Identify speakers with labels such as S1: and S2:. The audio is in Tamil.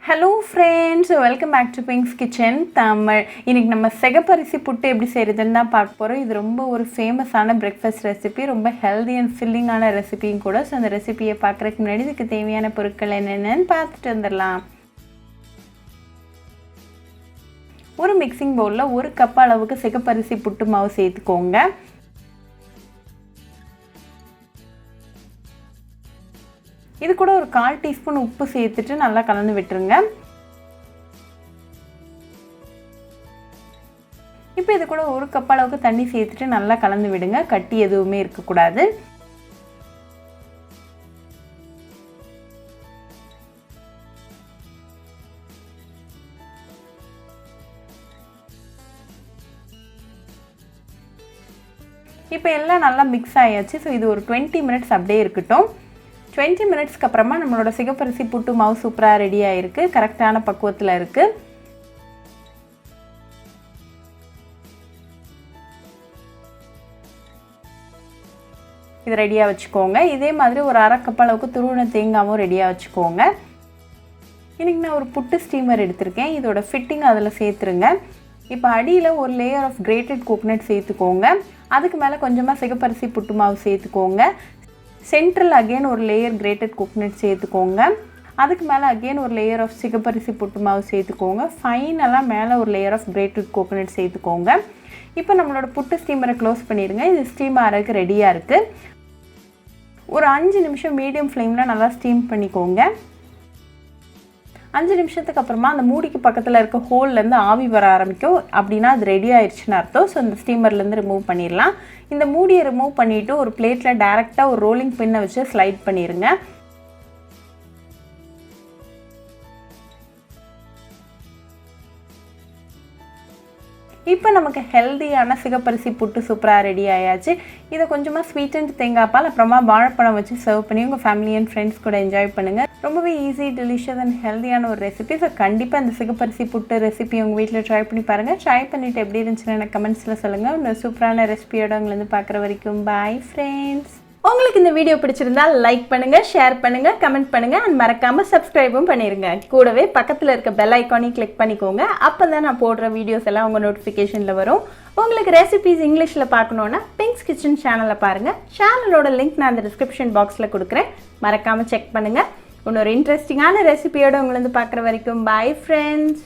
S1: Hello friends, welcome back to Pink's Kitchen Tamil. இன்னைக்கு நம்ம செகப்பரிசி புட்டு எப்படி செய்யறதுன்னு தான் பார்க்க போறோம். இது ரொம்ப ஒரு ஃபேமஸான பிரேக்ஃபாஸ்ட் ரெசிபி, ரொம்ப ஹெல்தி அண்ட் ஃபில்லிங்கான ரெசிபியும் கூட. சோ அந்த ரெசிபியை பார்க்கறதுக்கு முன்னாடி இதுக்கு தேவையான பொருட்கள் என்னென்னன்னு பார்த்துட்டு வந்துடலாம். ஒரு மிக்சிங் பவுல்ல 1 கப் அளவுக்கு செகப்பரிசி புட்டு மாவு சேர்த்துக்கோங்க. இது கூட ஒரு 1/4 டீஸ்பூன் உப்பு சேர்த்துட்டு நல்லா கலந்து விட்டுருங்க. இப்போ இது கூட 1 கப் அளவுக்கு தண்ணி சேர்த்துட்டு நல்லா கலந்து விடுங்க. கட்டி எதுவுமே இருக்க கூடாது. இப்போ எல்லாம் நல்லா மிக்ஸ் ஆயாச்சு. சோ இது ஒரு 20 மினிட்ஸ் அப்படியே இருக்கட்டும். 20 மினிட்ஸ்க்கு அப்புறமா நம்மளோட சிகப்பரிசி புட்டு மாவு சூப்பரா ரெடி ஆயிருக்கு. கரெக்ட்டான பக்குவத்துல இருக்கு. இது ரெடியா வச்சுக்கோங்க. இதே மாதிரி ஒரு 1/2 கப் அளவுக்கு துருவன தேங்காவும் ரெடியா வச்சுக்கோங்க. இன்னைக்கு நான் ஒரு புட்டு ஸ்டீமர் எடுத்துர்க்கேன். இதோட ஃபிட்டிங் அதுல சேர்த்துருங்க. இப்போ அடியில ஒரு லேயர் ஆஃப் கிரேட்டட் கோகனட் சேர்த்துக்கோங்க. அதுக்கு மேல கொஞ்சமா சிகப்பரிசி புட்டு மாவு சேர்த்துக்கோங்க. சென்ட்ரல் அகைன் ஒரு லேயர் கிரேட்டட் கோகனட் சேர்த்துக்கோங்க. அதுக்கு மேலே அகைன் ஒரு லேயர் ஆஃப் சிகப்பரிசி புட்டு மாவு சேர்த்துக்கோங்க. ஃபைனலாக மேலே ஒரு லேயர் ஆஃப் கிரேட்டட் கோகனட் சேர்த்துக்கோங்க. இப்போ நம்மளோட புட்டு ஸ்டீமரை க்ளோஸ் பண்ணிடுங்க. இது ஸ்டீம் ஆகிறதுக்கு ரெடியாக இருக்குது. ஒரு 5 நிமிஷம் மீடியம் ஃப்ளேமில் நல்லா ஸ்டீம் பண்ணிக்கோங்க. 5 நிமிஷத்துக்கு அப்புறமா அந்த மூடிக்கு பக்கத்தில் இருக்க ஹோல்லேருந்து ஆவி வர ஆரம்பிக்கும். அப்படின்னா அது ரெடி ஆயிடுச்சுன்னு அர்த்தம். ஸோ இந்த ஸ்டீமர்லேருந்து ரிமூவ் பண்ணிடலாம். இந்த மூடியை ரிமூவ் பண்ணிவிட்டு ஒரு பிளேட்டில் டைரெக்டாக ஒரு ரோலிங் பின்னை வச்சு ஸ்லைட் பண்ணிடுங்க. இப்போ நமக்கு ஹெல்தியான சிகப்பரிசி புட்டு சூப்பராக ரெடி ஆயாச்சு. இதை கொஞ்சமாக ஸ்வீட் அண்ட் தேங்காய் பால் அப்புறமா வாழைப்பழம் வச்சு சர்வ் பண்ணி உங்கள் ஃபேமிலி அண்ட் ஃப்ரெண்ட்ஸ் கூட என்ஜாய் பண்ணுங்கள். ரொம்பவே ஈஸி, டெலிஷியஸ் அண்ட் ஹெல்தியான ஒரு ரெசிபி. ஸோ கண்டிப்பாக இந்த சிகப்பரிசி புட்டு ரெசிபி உங்கள் வீட்டில் ட்ரை பண்ணி பாருங்கள். ட்ரை பண்ணிவிட்டு எப்படி இருந்துச்சுன்னு எனக்கு கமெண்ட்ஸில் சொல்லுங்கள். ஒரு சூப்பரான ரெசிபியோட உங்களை பார்க்குற வரைக்கும் பாய் ஃப்ரெண்ட்ஸ். உங்களுக்கு இந்த வீடியோ பிடிச்சிருந்தா லைக் பண்ணுங்க, ஷேர் பண்ணுங்க, கமெண்ட் பண்ணுங்க அண்ட் மறக்காம சப்ஸ்கிரைபும் பண்ணிருங்க. கூடவே பக்கத்துல இருக்க பெல் ஐகானையும் கிளிக் பண்ணிக்கோங்க. அப்பதான் நான் போடுற வீடியோஸ் எல்லாம் உங்க நோட்டிஃபிகேஷன்ல வரும். உங்களுக்கு ரெசிபிஸ் இங்கிலீஷ்ல பார்க்கணும்னா பிங்க்ஸ் கிச்சன் சேனலை பாருங்க. சேனலோட லிங்க் நான் அந்த டிஸ்கிரிப்ஷன் பாக்ஸ்ல கொடுக்குறேன். மறக்காம செக் பண்ணுங்க. இன்னொரு இன்ட்ரெஸ்டிங்கான ரெசிபியோட உங்களை பார்க்குற வரைக்கும் பாய் ஃப்ரெண்ட்ஸ்.